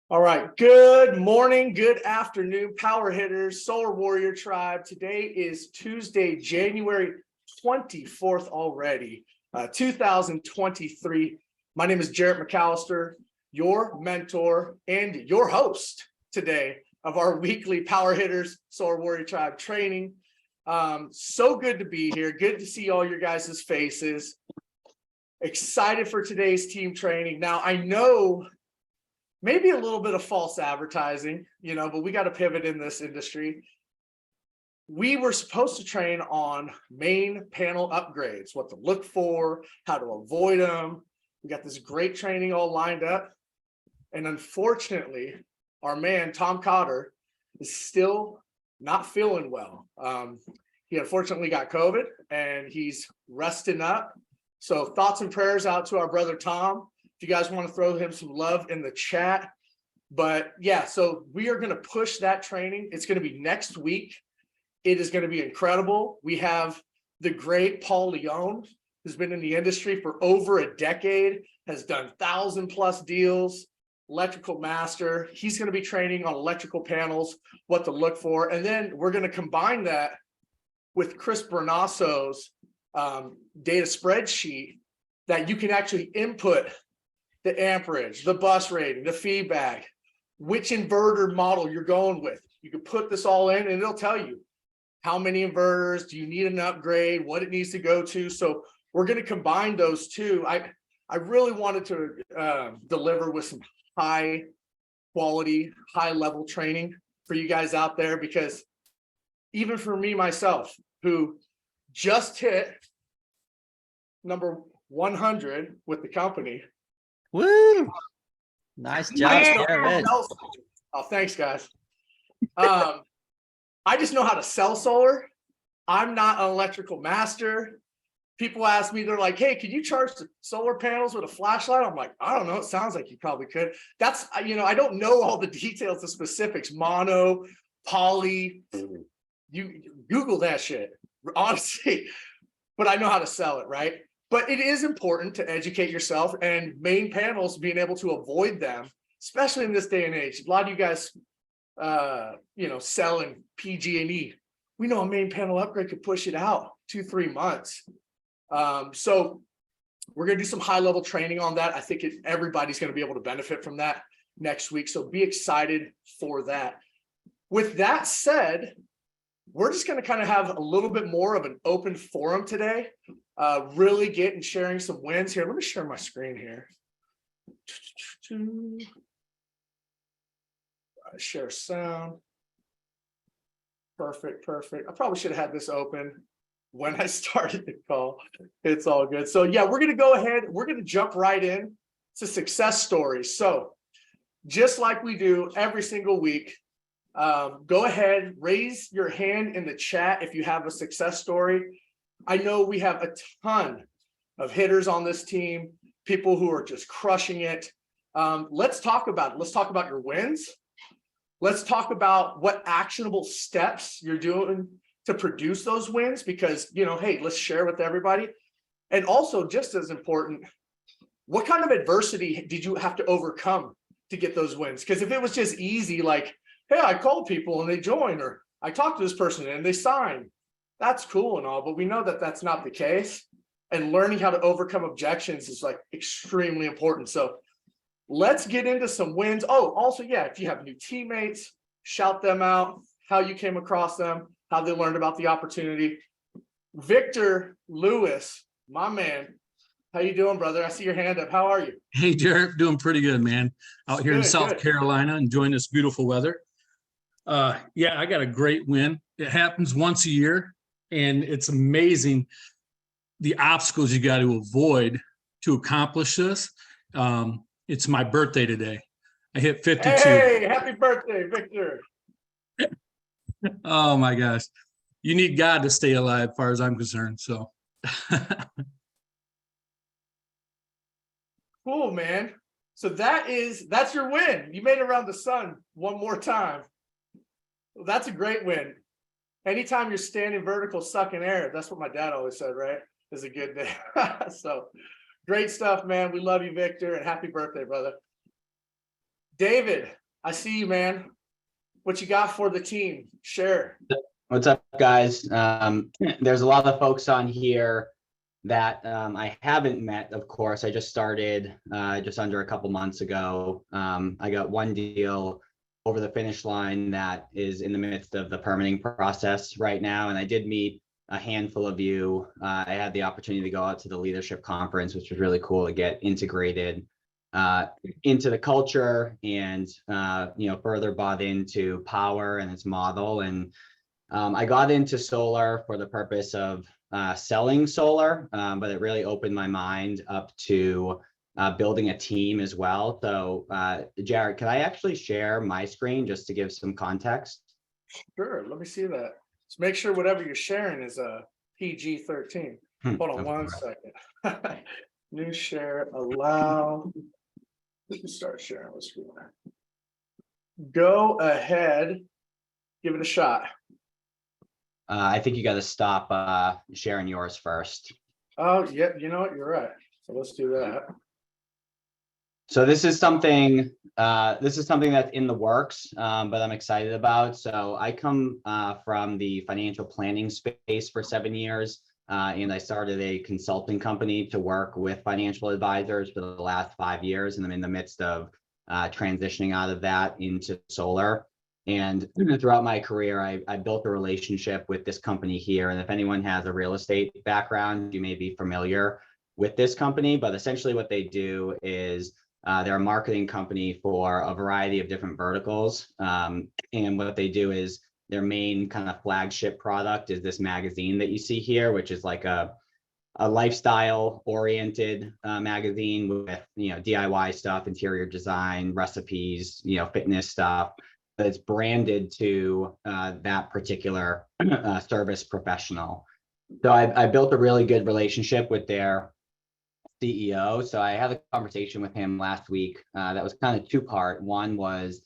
All right. Good morning, good afternoon, power hitters, solar warrior tribe. Today is Tuesday, January 24th already, 2023. My name is Jarrett McAllister, your mentor and your host today of our weekly power hitters, solar warrior tribe training. So good to be here. Good to see all your guys' faces. Excited for today's team training. Now, I know maybe a little bit of false advertising, but we got to pivot in this industry. We were supposed to train on main panel upgrades, what to look for, how to avoid them. We got this great training all lined up. And unfortunately, our man, Tom Cotter, is still not feeling well. He unfortunately got COVID and he's resting up. So thoughts and prayers out to our brother, Tom. If you guys want to throw him some love in the chat. But yeah, so we are going to push that training. It's going to be next week. It is going to be incredible. We have the great Paul Leone, who's been in the industry for over a decade, has done 1,000+ deals, electrical master. He's going to be training on electrical panels, what to look for. And then we're going to combine that with Chris Bernasso's data spreadsheet that you can actually input the amperage, the bus rating, the feedback, which inverter model you're going with. You can put this all in and it'll tell you how many inverters, do you need an upgrade, what it needs to go to. So we're going to combine those two. I really wanted to deliver with some high quality, high level training for you guys out there, because even for me, myself, who just hit number 100 with the company. Woo! Nice job, Jarrett. Oh, thanks, guys. I just know how to sell solar. I'm not an electrical master. People ask me, they're like, hey, could you charge the solar panels with a flashlight? I'm like, I don't know. It sounds like you probably could. That's, I don't know all the details, the specifics, mono, poly. You Google that shit, honestly. But I know how to sell it, right? But it is important to educate yourself, and main panels, being able to avoid them, especially in this day and age. A lot of you guys, selling PG&E. We know a main panel upgrade could push it out 2-3 months. So we're going to do some high level training on that. I think everybody's going to be able to benefit from that next week. So be excited for that. With that said, we're just going to kind of have a little bit more of an open forum today. Really getting sharing some wins here. Let me share my screen here. Share sound. Perfect. I probably should have had this open when I started the call. It's all good. So yeah, we're going to go ahead. We're going to jump right in to success stories. So just like we do every single week, go ahead, raise your hand in the chat if you have a success story. I know we have a ton of hitters on this team, people who are just crushing it. Let's talk about it. Let's talk about your wins. Let's talk about what actionable steps you're doing to produce those wins, because, hey, let's share with everybody. And also, just as important, what kind of adversity did you have to overcome to get those wins? Because if it was just easy, like, hey, I called people and they joined, or I talked to this person and they signed, that's cool and all, but we know that that's not the case. And learning how to overcome objections is like extremely important. So let's get into some wins. Oh, also, yeah, if you have new teammates, shout them out, how you came across them, how they learned about the opportunity. Victor Lewis, my man, how you doing, brother? I see your hand up. How are you? Hey, Jarrett, doing pretty good, man. Out here in South Carolina, enjoying this beautiful weather. Yeah, I got a great win. It happens once a year, and it's amazing the obstacles you got to avoid to accomplish this. It's my birthday today. I hit 52. Hey, happy birthday, Victor. Oh my gosh. You need God to stay alive, as far as I'm concerned. So cool, man. So that's your win. You made it around the sun one more time. Well, that's a great win. Anytime you're standing vertical, sucking air, that's what my dad always said, right? Is a good day. So great stuff, man. We love you, Victor, and happy birthday, brother. David, I see you, man. What you got for the team? Share. What's up, guys? There's a lot of folks on here that I haven't met, of course. I just started just under a couple months ago. I got one deal over the finish line that is in the midst of the permitting process right now. And I did meet a handful of you. I had the opportunity to go out to the leadership conference, which was really cool to get integrated into the culture and, further bought into Powur and its model. And I got into solar for the purpose of selling solar, but it really opened my mind up to building a team as well. So Jarrett, can I actually share my screen just to give some context? Sure, let me see that. Just make sure whatever you're sharing is a PG-13. Hold on one second. New share, allow. Let me start sharing the screen. Go ahead, give it a shot. I think you got to stop sharing yours first. Oh, yeah, you know what? You're right. So let's do that. So this is something that's in the works, but I'm excited about. So I come from the financial planning space for 7 years, and I started a consulting company to work with financial advisors for the last 5 years, and I'm in the midst of transitioning out of that into solar. And throughout my career, I built a relationship with this company here. And if anyone has a real estate background, you may be familiar with this company, but essentially what they do is they're a marketing company for a variety of different verticals. And what they do is their main kind of flagship product is this magazine that you see here, which is like a lifestyle oriented magazine with, DIY stuff, interior design, recipes, fitness stuff. But it's branded to that particular service professional. So I built a really good relationship with their CEO. So I had a conversation with him last week that was kind of two-part. One was,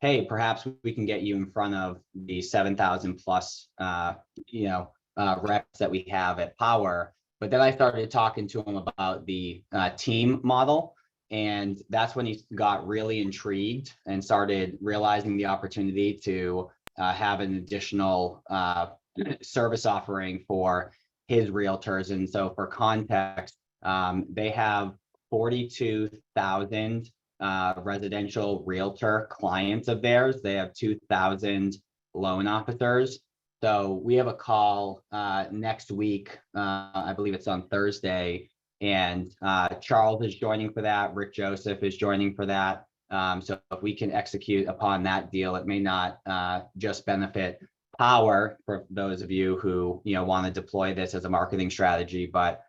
hey, perhaps we can get you in front of the 7,000 plus, reps that we have at Powur. But then I started talking to him about the team model. And that's when he got really intrigued and started realizing the opportunity to have an additional service offering for his realtors. And so for context, they have 42,000 residential realtor clients of theirs. They have 2,000 loan officers. So we have a call next week. I believe it's on Thursday. And Charles is joining for that. Rick Joseph is joining for that. So if we can execute upon that deal, it may not just benefit Powur for those of you who want to deploy this as a marketing strategy, but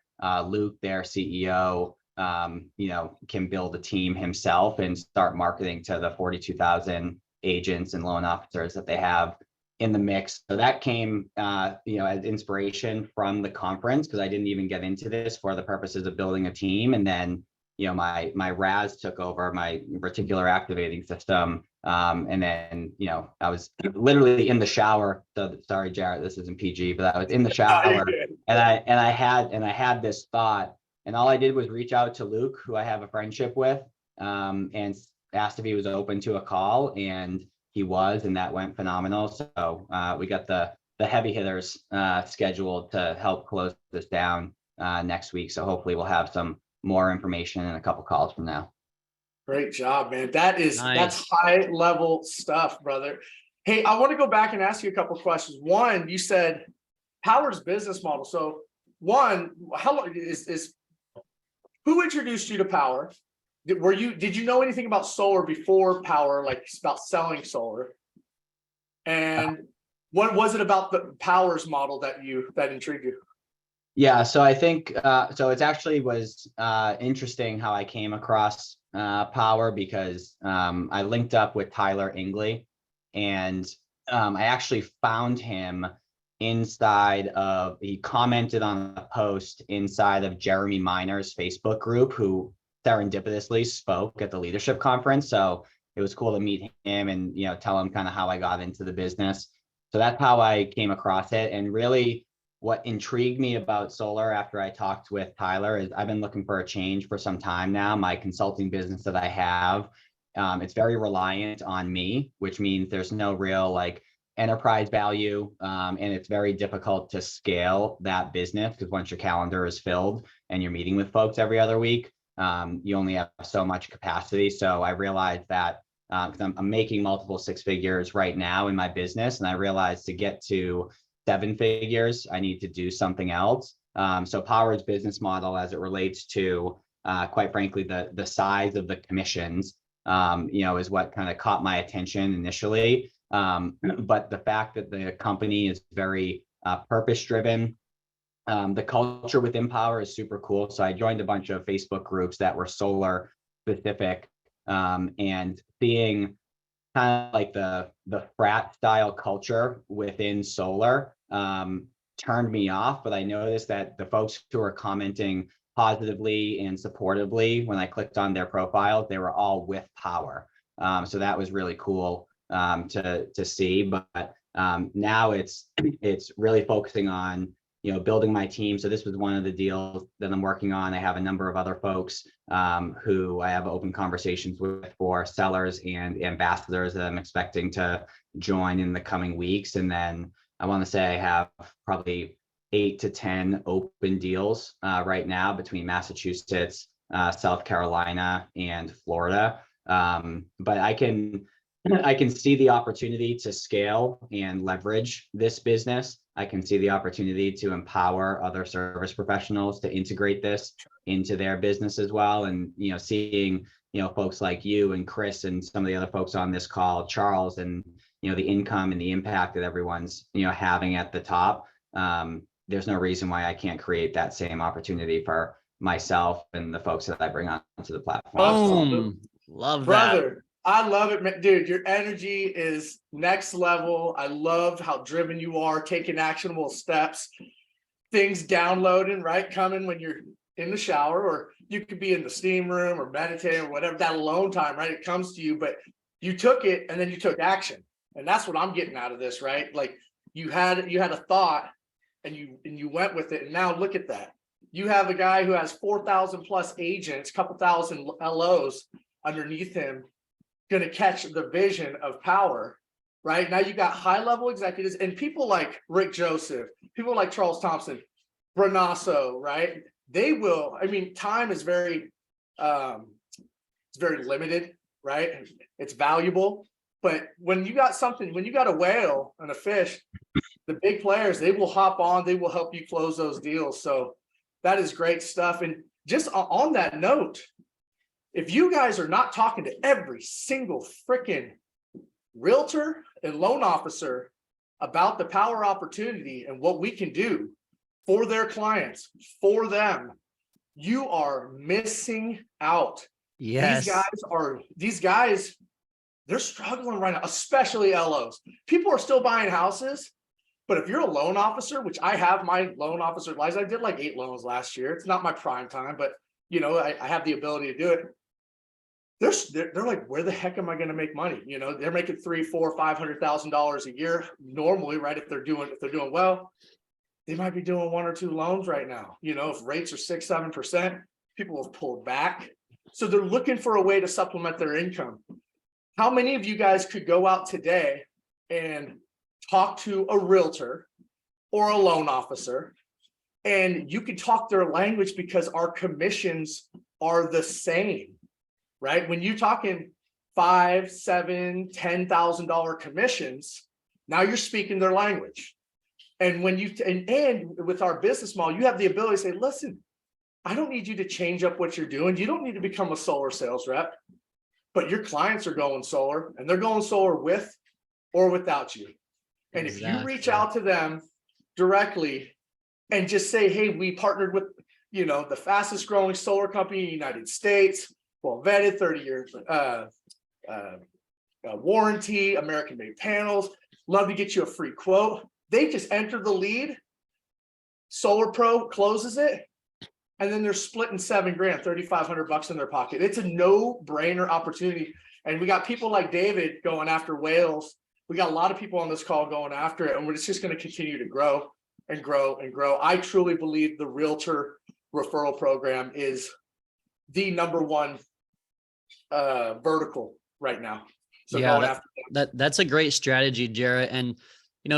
Luke, their CEO, can build a team himself and start marketing to the 42,000 agents and loan officers that they have in the mix. So that came, as inspiration from the conference, because I didn't even get into this for the purposes of building a team. And then, my RAS took over, my reticular activating system. And then, I was literally in the shower. So sorry, Jarrett, this isn't PG, but I was in the shower and I had this thought, and all I did was reach out to Luke, who I have a friendship with, and asked if he was open to a call, and he was, and that went phenomenal. So we got the heavy hitters scheduled to help close this down next week. So hopefully we'll have some more information in a couple calls from now. Great job, man. That's Nice. high level stuff, brother. Hey, I want to go back and ask you a couple questions. One, you said Powur's business model. So one, how long is who introduced you to Powur? Did you know anything about solar before Powur, like about selling solar? And what was it about the Powur's model that intrigued you? Yeah, so I think so it actually was interesting how I came across Powur, because I linked up with Tyler Ingley, and I actually found him he commented on a post inside of Jeremy Miner's Facebook group, who serendipitously spoke at the leadership conference. So it was cool to meet him and tell him kind of how I got into the business. So that's how I came across it. And really what intrigued me about solar after I talked with Tyler is I've been looking for a change for some time now. My consulting business that I have It's very reliant on me, which means there's no real like enterprise value, and it's very difficult to scale that business because once your calendar is filled and you're meeting with folks every other week, you only have so much capacity. So I realized that because I'm making multiple six figures right now in my business, and I realized to get to 7 figures, I need to do something else. So Powur's business model, as it relates to, quite frankly, the size of the commissions, is what kind of caught my attention initially. But the fact that the company is very purpose-driven, the culture within Powur is super cool. So I joined a bunch of Facebook groups that were solar specific, and seeing kind of like the frat style culture within solar turned me off. But I noticed that the folks who are commenting positively and supportively, when I clicked on their profiles, they were all with Powur. So that was really cool to see. But now it's really focusing on building my team. So this was one of the deals that I'm working on. I have a number of other folks who I have open conversations with for sellers and ambassadors that I'm expecting to join in the coming weeks. And then I want to say I have probably 8 to 10 open deals right now between Massachusetts, South Carolina, and Florida. But I can see the opportunity to scale and leverage this business. I can see the opportunity to empower other service professionals to integrate this into their business as well. And, seeing, folks like you and Chris and some of the other folks on this call, Charles, and, the income and the impact that everyone's, having at the top. There's no reason why I can't create that same opportunity for myself and the folks that I bring onto the platform. Boom. Love that. Brother, I love it, man. Dude. Your energy is next level. I love how driven you are, taking actionable steps, things downloading, right? Coming when you're in the shower, or you could be in the steam room or meditating or whatever, that alone time, right? It comes to you, but you took it and then you took action. And that's what I'm getting out of this, right? Like you had a thought and you went with it. And now look at that. You have a guy who has 4,000 plus agents, couple thousand LOs underneath him, going to catch the vision of Powur, right? Now you got high level executives and people like Rick Joseph, people like Charles Thompson, Branasso, right? They will, time is very, it's very limited, right? It's valuable, but when you got a whale and a fish, the big players, they will hop on, they will help you close those deals. So that is great stuff. And just on that note, if you guys are not talking to every single freaking realtor and loan officer about the Powur opportunity and what we can do for their clients, for them, you are missing out. Yes. These guys, they're struggling right now, especially LOs. People are still buying houses, but if you're a loan officer, which I have my loan officer license, I did like 8 loans last year. It's not my prime time, but I have the ability to do it. They're like, where the heck am I going to make money? They're making $300,000, $400,000, $500,000 a year normally, right? If they're doing well, they might be doing 1 or 2 loans right now. If rates are 6, 7%, people have pulled back. So they're looking for a way to supplement their income. How many of you guys could go out today and talk to a realtor or a loan officer, and you can talk their language because our commissions are the same, right? When you're talking $5,000, $7,000, $10,000 commissions, now you're speaking their language. And when and with our business model, you have the ability to say, listen, I don't need you to change up what you're doing. You don't need to become a solar sales rep, but your clients are going solar, and they're going solar with or without you. And if you reach out to them directly and just say, hey, we partnered with, the fastest growing solar company in the United States, well vetted, 30 years warranty, American made panels, love to get you a free quote. They just enter the lead, Solar Pro closes it, and then they're splitting $7,000, $3,500 in their pocket. It's a no-brainer opportunity. And we got people like David going after whales. We got a lot of people on this call going after it, and it's just going to continue to grow and grow and grow. I truly believe the realtor referral program is the #1 vertical right now. So Yeah, going after that's a great strategy, Jarrett. And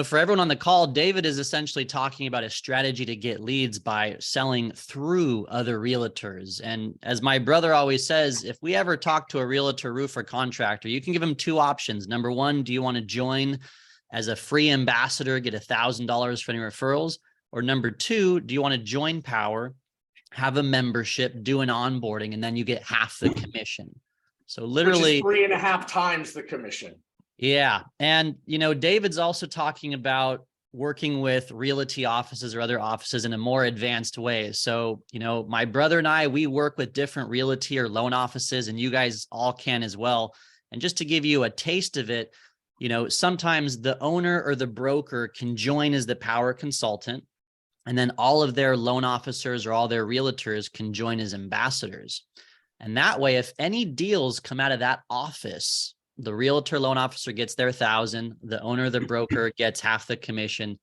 for everyone on the call, David is essentially talking about a strategy to get leads by selling through other realtors. And as my brother always says, if we ever talk to a realtor, roofer, contractor, you can give them two options. Number one, do you want to join as a free ambassador, get $1,000 for any referrals? Or number two, do you want to join Powur, have a membership, do an onboarding, and then you get half the commission? So literally, which is 3.5 times the commission. Yeah. And, David's also talking about working with realty offices or other offices in a more advanced way. So, my brother and I, we work with different realty or loan offices, and you guys all can as well. And just to give you a taste of it, sometimes the owner or the broker can join as the Powur consultant, and then all of their loan officers or all their realtors can join as ambassadors. And that way, if any deals come out of that office, the realtor loan officer gets their 1,000, the owner, the broker gets half the commission,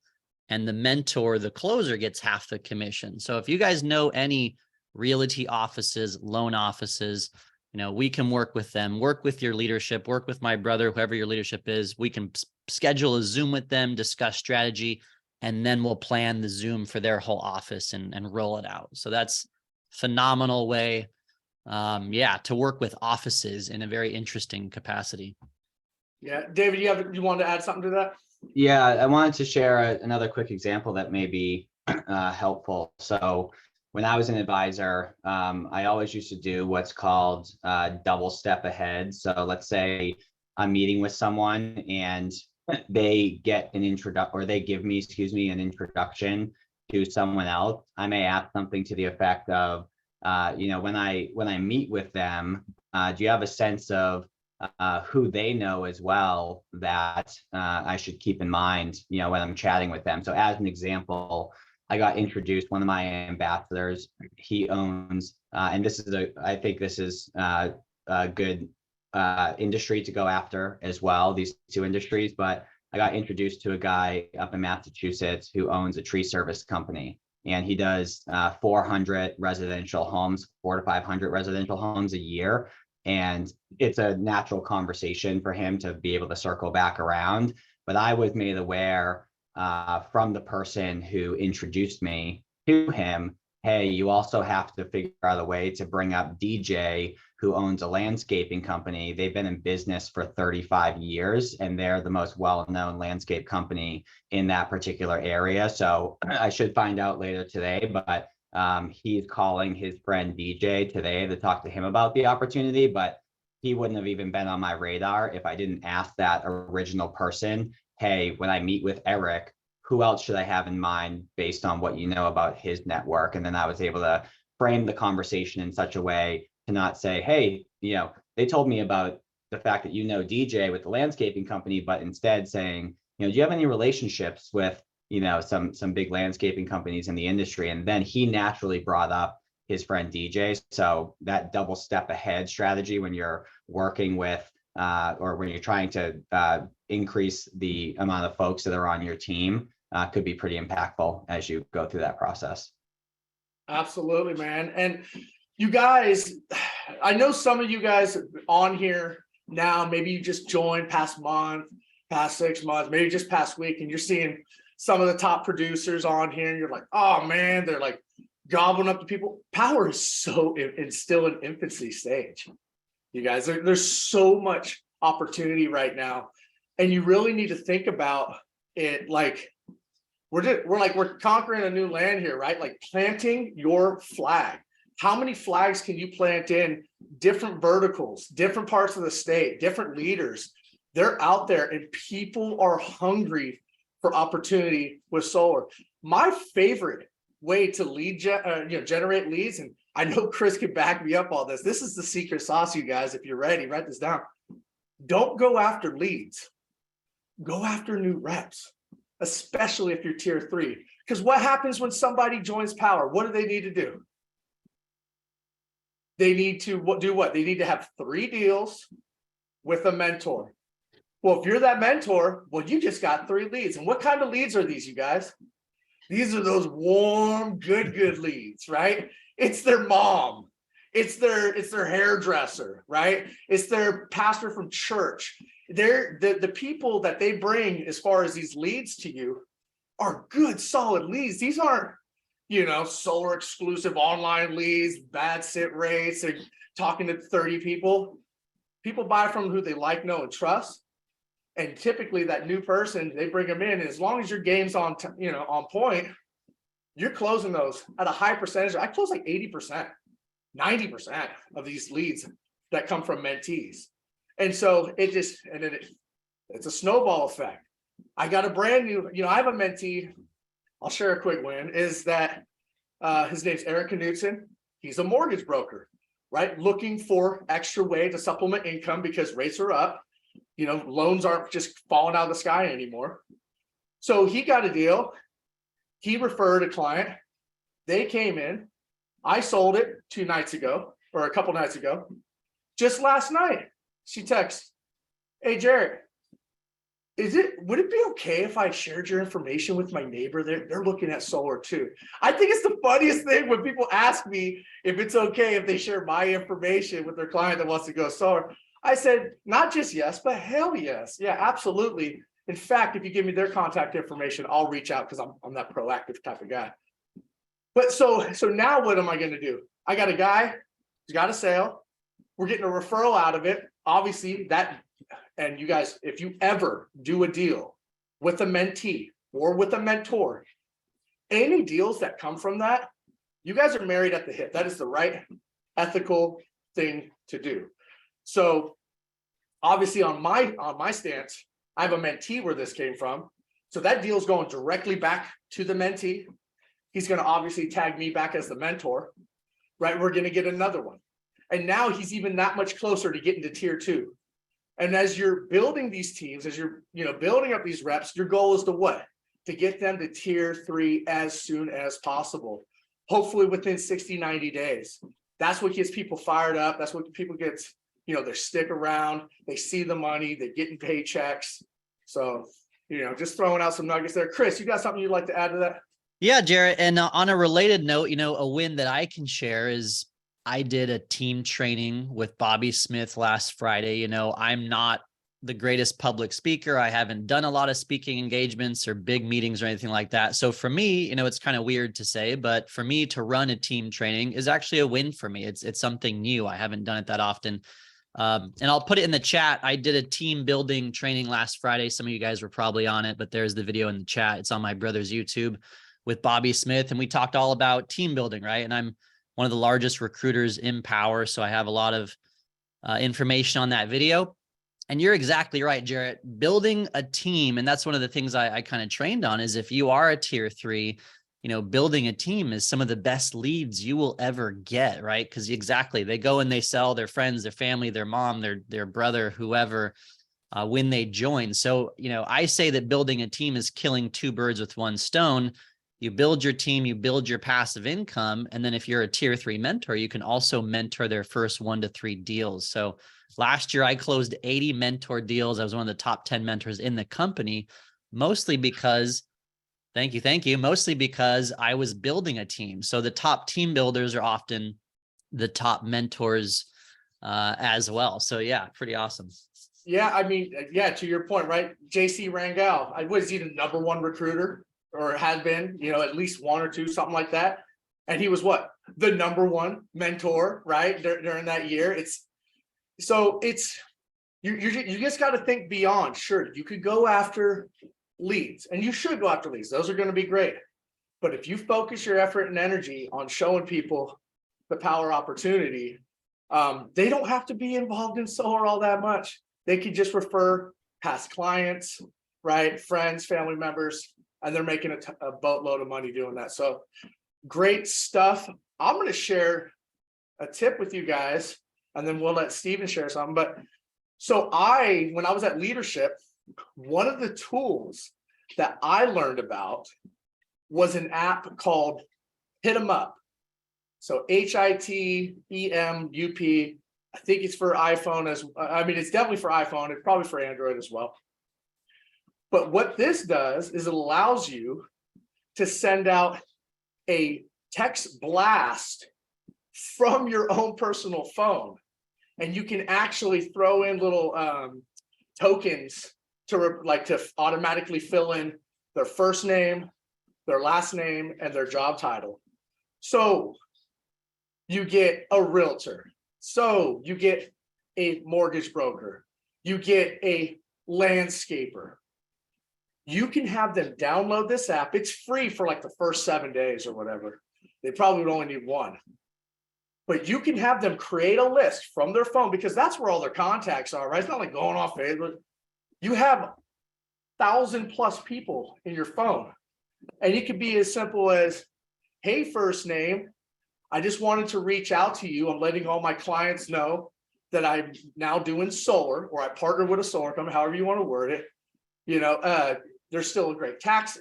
and the mentor, the closer, gets half the commission. So if you guys know any realty offices, loan offices, we can work with them, work with your leadership, work with my brother, whoever your leadership is. We can schedule a Zoom with them, discuss strategy, and then we'll plan the Zoom for their whole office and roll it out. So that's a phenomenal way to work with offices in a very interesting capacity. Yeah. David, you wanted to add something to that? Yeah, I wanted to share another quick example that may be helpful. So when I was an advisor, I always used to do what's called double step ahead. So let's say I'm meeting with someone and they get an introduction, or they give me, an introduction to someone else. I may ask something to the effect of, when I meet with them, do you have a sense of who they know as well that I should keep in mind, when I'm chatting with them? So as an example, I got introduced, one of my ambassadors, he owns, and I think this is a good industry to go after as well, these two industries, but I got introduced to a guy up in Massachusetts who owns a tree service company. And he does 400 residential homes, 400 to 500 residential homes a year. And it's a natural conversation for him to be able to circle back around. But I was made aware from the person who introduced me to him, hey, you also have to figure out a way to bring up DJ, who owns a landscaping company. They've been in business for 35 years, and they're the most well-known landscape company in that particular area. So I should find out later today, but he's calling his friend DJ today to talk to him about the opportunity, but he wouldn't have even been on my radar if I didn't ask that original person, hey, when I meet with Eric, who else should I have in mind based on what you know about his network? And then I was able to frame the conversation in such a way to not say, hey, they told me about the fact that DJ with the landscaping company, but instead saying, do you have any relationships with, some big landscaping companies in the industry? And then he naturally brought up his friend DJ. So that double step ahead strategy when you're working with, or when you're trying to increase the amount of folks that are on your team could be pretty impactful as you go through that process. Absolutely, man. And you guys, I know some of you guys on here now, maybe you just joined past month, past 6 months, maybe just past week, and you're seeing some of the top producers on here, and you're like, oh man, they're like gobbling up the people. Powur is still in infancy stage. You guys, there's so much opportunity right now, and you really need to think about it like we're conquering a new land here, right? Like planting your flag. How many flags can you plant in different verticals, different parts of the state, different leaders? They're out there, and people are hungry for opportunity with solar. My favorite way to generate leads, and I know Chris can back me up all this. This is the secret sauce, you guys. If you're ready, write this down. Don't go after leads. Go after new reps, especially if you're tier 3. Because what happens when somebody joins Powur? What do they need to do? They need to do what? They need to have 3 deals with a mentor. Well, if you're that mentor, well, you just got 3 leads. And what kind of leads are these, you guys? These are those warm, good leads, right? It's their mom. It's their hairdresser, right? It's their pastor from church. They're the people that they bring as far as these leads to you are good, solid leads. These aren't, solar exclusive online leads, bad sit rates, and talking to 30 people. People buy from who they like, know, and trust. And typically that new person, they bring them in. And as long as your game's on point, you're closing those at a high percentage. I close like 80%, 90% of these leads that come from mentees. And so it's a snowball effect. I got a brand new, I have a mentee. I'll share a quick win is that his name's Eric Knutson. He's a mortgage broker, right? Looking for extra way to supplement income because rates are up. Loans aren't just falling out of the sky anymore. So he got a deal. He referred a client. They came in. I sold it 2 nights ago or a couple nights ago. Just last night, she texts, "Hey, Jarrett, would it be okay if I shared your information with my neighbor? They're looking at solar too." I think it's the funniest thing when people ask me if it's okay if they share my information with their client that wants to go solar. I said, not just yes, but hell yes. Yeah, absolutely. In fact, if you give me their contact information, I'll reach out because I'm that proactive type of guy. But so now what am I going to do? I got a guy who's got a sale. We're getting a referral out of it. Obviously that, and you guys, if you ever do a deal with a mentee or with a mentor, any deals that come from that, you guys are married at the hip. That is the right ethical thing to do. So obviously on my stance, I have a mentee where this came from. So that deal is going directly back to the mentee. He's going to obviously tag me back as the mentor, right? We're going to get another one. And now he's even that much closer to getting to tier 2. And as you're building these teams, as you're, building up these reps, your goal is to what? To get them to tier 3 as soon as possible. Hopefully within 60, 90 days. That's what gets people fired up. That's what people get, they stick around, they see the money, they're getting paychecks. So, just throwing out some nuggets there. Chris, you got something you'd like to add to that? Yeah, Jarrett. And on a related note, a win that I can share is I did a team training with Bobby Smith last Friday. I'm not the greatest public speaker. I haven't done a lot of speaking engagements or big meetings or anything like that. So for me, it's kind of weird to say, but for me to run a team training is actually a win for me. It's something new. I haven't done it that often. And I'll put it in the chat. I did a team building training last Friday. Some of you guys were probably on it, but there's the video in the chat. It's on my brother's YouTube with Bobby Smith. And we talked all about team building, right? And I'm one of the largest recruiters in Powur. So I have a lot of information on that video. And you're exactly right, Jarrett. Building a team, and that's one of the things I kind of trained on, is if you are a tier 3, building a team is some of the best leads you will ever get, right? Because exactly, they go and they sell their friends, their family, their mom, their brother, whoever, when they join. So, I say that building a team is killing 2 birds with 1 stone. You build your team, you build your passive income. And then if you're a tier 3 mentor, you can also mentor their first 1 to 3 deals. So last year I closed 80 mentor deals. I was one of the top 10 mentors in the company, mostly because, thank you, mostly because I was building a team. So the top team builders are often the top mentors as well. So yeah, pretty awesome. Yeah, to your point, right? JC Rangel, was he the #1 recruiter? Or had been, at least 1 or 2, something like that. And he was what? The #1 mentor, right? During that year. You just got to think beyond. Sure, you could go after leads, and you should go after leads. Those are going to be great. But if you focus your effort and energy on showing people the Powur opportunity, they don't have to be involved in solar all that much. They could just refer past clients, right? Friends, family members. And they're making a boatload of money doing that. So great stuff. I'm going to share a tip with you guys, and then we'll let Steven share something. But so when I was at leadership, one of the tools that I learned about was an app called Hit 'em Up. So HITEMUP. I think it's for iPhone it's definitely for iPhone. It's probably for Android as well. But what this does is it allows you to send out a text blast from your own personal phone. And you can actually throw in little tokens to automatically fill in their first name, their last name, and their job title. So you get a realtor. So you get a mortgage broker. You get a landscaper. You can have them download this app. It's free for like the first 7 days or whatever. They probably would only need one. But you can have them create a list from their phone, because that's where all their contacts are, right? It's not like going off Facebook. You have 1,000+ people in your phone. And it could be as simple as, hey, first name, I just wanted to reach out to you. I'm letting all my clients know that I'm now doing solar, or I partner with a solar company, however you want to word it. There's still a great tax,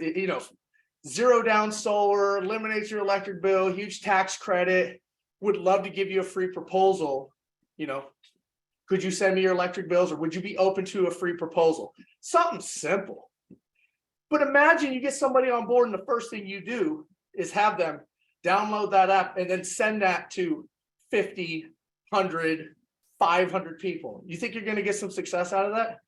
zero down solar, eliminates your electric bill, huge tax credit. Would love to give you a free proposal. Could you send me your electric bills, or would you be open to a free proposal? Something simple. But imagine you get somebody on board and the first thing you do is have them download that app and then send that to 50, 100, 500 people. You think you're going to get some success out of that?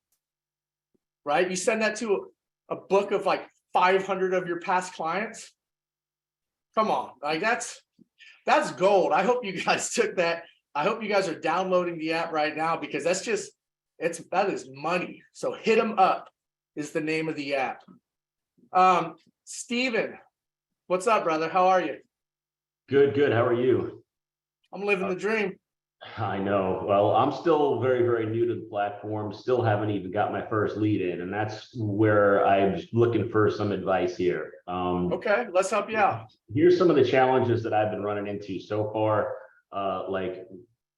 Right? You send that to a book of like 500 of your past clients. Come on, like that's gold. I hope you guys took that. I hope you guys are downloading the app right now, because that is money. So Hit 'em Up is the name of the app. Steven, what's up, brother? How are you? Good. How are you? I'm living the dream. I know. Well, I'm still very, very new to the platform. Still haven't even got my first lead in, and that's where I'm just looking for some advice here. Okay, let's help you out. Here's some of the challenges that I've been running into so far. Like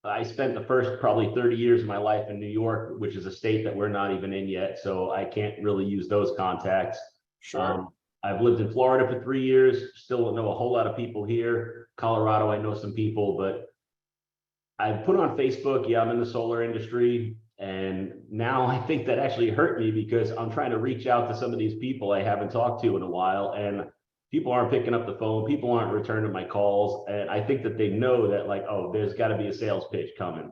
I spent the first probably 30 years of my life in New York, which is a state that we're not even in yet, so I can't really use those contacts. Sure. I've lived in Florida for 3 years. Still don't know a whole lot of people here. Colorado, I know some people, but I put on Facebook, yeah, I'm in the solar industry. And now I think that actually hurt me, because I'm trying to reach out to some of these people I haven't talked to in a while, and people aren't picking up the phone. People aren't returning my calls. And I think that they know that, like, oh, there's got to be a sales pitch coming.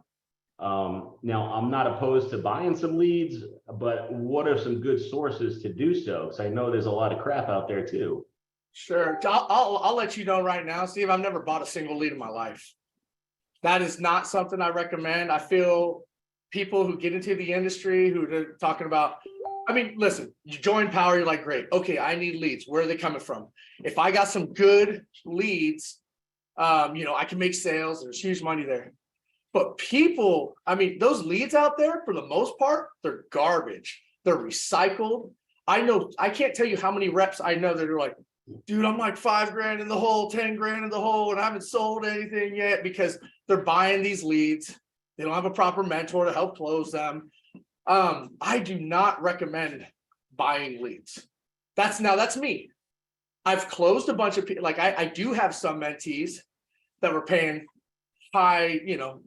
Now, I'm not opposed to buying some leads, but what are some good sources to do so? Because I know there's a lot of crap out there too. Sure. I'll let you know right now, Steve, I've never bought a single lead in my life. That is not something I recommend. I feel people who get into the industry who are talking about, listen, you join Powur, you're like, great. Okay, I need leads. Where are they coming from? If I got some good leads, I can make sales. There's huge money there. But people, those leads out there, for the most part, they're garbage. They're recycled. I can't tell you how many reps I know that are like, dude, I'm like $5,000 in the hole, 10 grand in the hole, and I haven't sold anything yet, because they're buying these leads. They don't have a proper mentor to help close them. I do not recommend buying leads. That's me. I've closed a bunch of people. Like I do have some mentees that were paying high,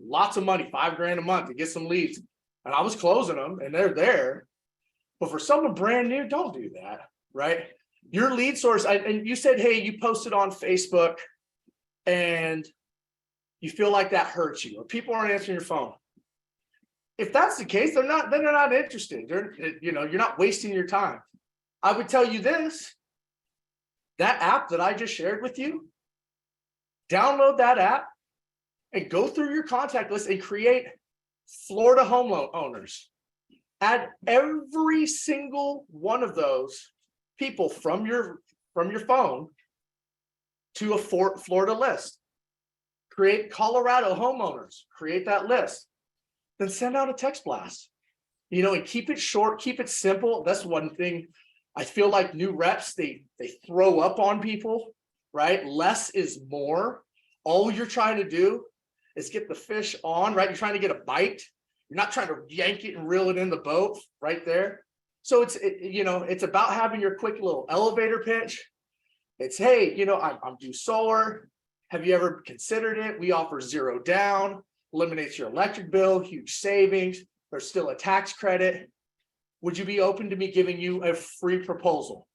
lots of money, $5,000 a month to get some leads. And I was closing them and they're there. But for someone brand new, don't do that, right? Your lead source, and you said, hey, you posted on Facebook and you feel like that hurts you, or people aren't answering your phone. If that's the case, they're not interested. You're not wasting your time. I would tell you this, that app that I just shared with you, download that app and go through your contact list and create Florida home loan owners. Add every single one of those people from your phone to a Florida list. Create Colorado homeowners, create that list. Then send out a text blast, and keep it short, keep it simple. That's one thing I feel like new reps, they throw up on people, right? Less is more. All you're trying to do is get the fish on, right? You're trying to get a bite. You're not trying to yank it and reel it in the boat right there. So it's about having your quick little elevator pitch. It's, hey, I'm due solar. Have you ever considered it? We offer zero down, eliminates your electric bill, huge savings. There's still a tax credit. Would you be open to me giving you a free proposal?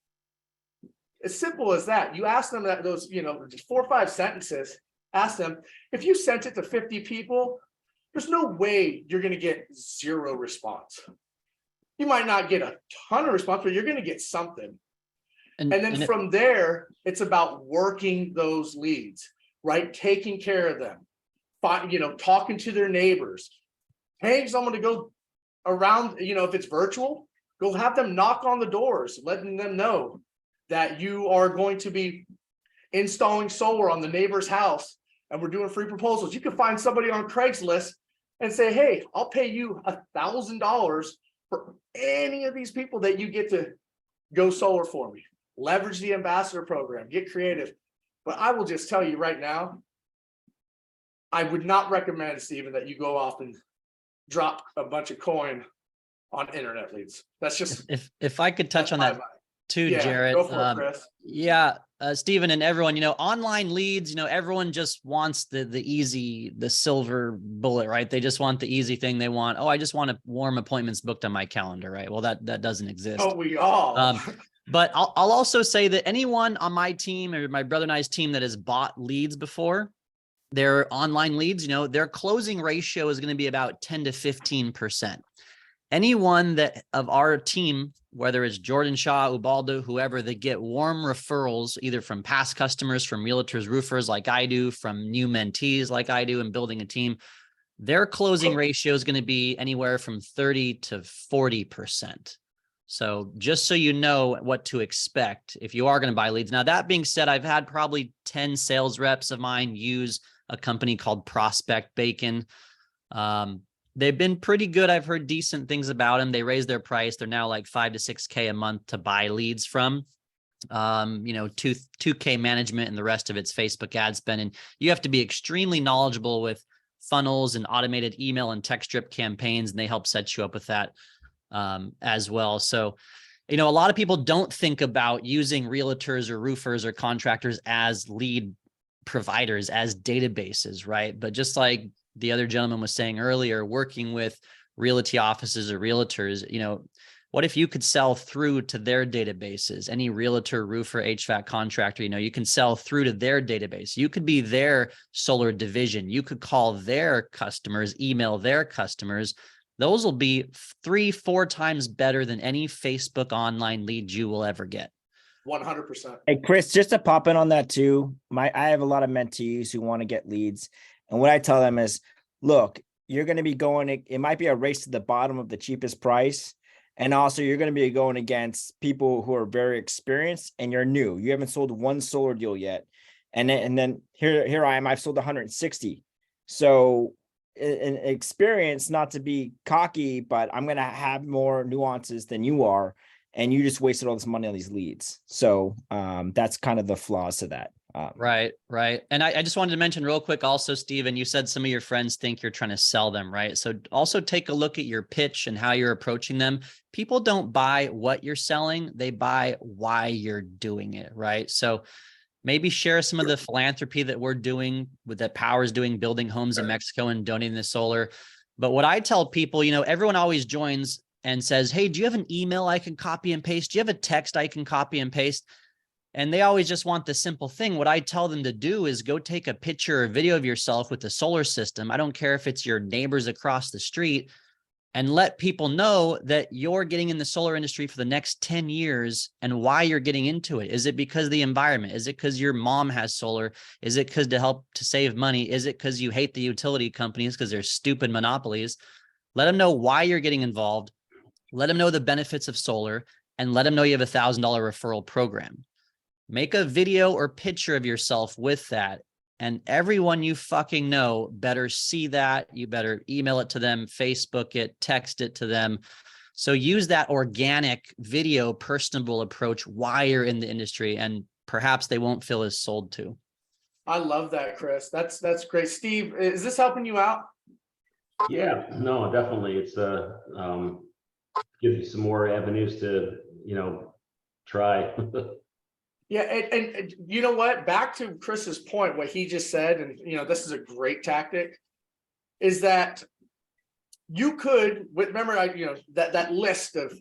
As simple as that. You ask them those, just 4 or 5 sentences, ask them, if you sent it to 50 people, there's no way you're going to get 0 response. You might not get a ton of response, but you're going to get something. And then from there, it's about working those leads, right? Taking care of them, talking to their neighbors, paying someone to go around, if it's virtual, go have them knock on the doors, letting them know that you are going to be installing solar on the neighbor's house and we're doing free proposals. You can find somebody on Craigslist and say, hey, I'll pay you $1,000 for any of these people that you get to go solar for me. Leverage the ambassador program, get creative. But I will just tell you right now, I would not recommend, Stephen, that you go off and drop a bunch of coin on internet leads. That's just if I could touch on that too, yeah, Jarrett. go for it, Chris. Stephen and everyone, online leads, everyone just wants the silver bullet, right? They just want the easy thing. They want, I just want warm appointments booked on my calendar, right? Well, that doesn't exist. Oh, we all. But I'll also say that anyone on my team or my brother and I's team that has bought leads before, their online leads, their closing ratio is going to be about 10 to 15%. Anyone that of our team, whether it's Jordan Shaw, Ubaldo, whoever, that get warm referrals, either from past customers, from realtors, roofers like I do, from new mentees like I do, and building a team, their closing ratio is going to be anywhere from 30 to 40%. So just so you know what to expect if you are going to buy leads. Now, that being said, I've had probably 10 sales reps of mine use a company called Prospect Bacon. They've been pretty good. I've heard decent things about them. They raised their price. They're now like $5 to $6K a month to buy leads from. 2K management and the rest of it's Facebook ad spend. And you have to be extremely knowledgeable with funnels and automated email and text drip campaigns, and they help set you up with that as well. So, a lot of people don't think about using realtors or roofers or contractors as lead providers, as databases, right? But just like the other gentleman was saying earlier, working with realty offices or realtors, what if you could sell through to their databases? Any realtor, roofer, HVAC contractor, you can sell through to their database. You could be their solar division. You could call their customers, email their customers. Those will be 3-4 times better than any Facebook online lead you will ever get. 100%. Hey, Chris, just to pop in on that too. I have a lot of mentees who want to get leads. And what I tell them is, look, you're going to be it might be a race to the bottom of the cheapest price. And also you're going to be going against people who are very experienced and you're new. You haven't sold one solar deal yet. And then here I am, I've sold 160. So in experience, not to be cocky, but I'm going to have more nuances than you are. And you just wasted all this money on these leads. So that's kind of the flaws to that. Right. And I just wanted to mention real quick also, Stephen, you said some of your friends think you're trying to sell them, right? So also take a look at your pitch and how you're approaching them. People don't buy what you're selling. They buy why you're doing it, right? So maybe share some of the philanthropy that we're doing, that Powur's doing, building homes in Mexico and donating the solar. But what I tell people, everyone always joins and says, hey, do you have an email I can copy and paste? Do you have a text I can copy and paste? And they always just want the simple thing. What I tell them to do is go take a picture or video of yourself with the solar system. I don't care if it's your neighbors across the street, and let people know that you're getting in the solar industry for the next 10 years and why you're getting into it. Is it because of the environment? Is it because your mom has solar? Is it because to help to save money? Is it because you hate the utility companies because they're stupid monopolies? Let them know why you're getting involved. Let them know the benefits of solar, and let them know you have $1,000 referral program. Make a video or picture of yourself with that. And everyone you fucking know better see that. You better email it to them, Facebook it, text it to them. So use that organic video, personable approach while you're in the industry, and perhaps they won't feel as sold to. I love that, Chris. That's great. Steve, is this helping you out? Yeah, no, definitely. It's gives you some more avenues to, try. Yeah, and you know what? Back to Chris's point, what he just said, and this is a great tactic, is that you could, remember, that list of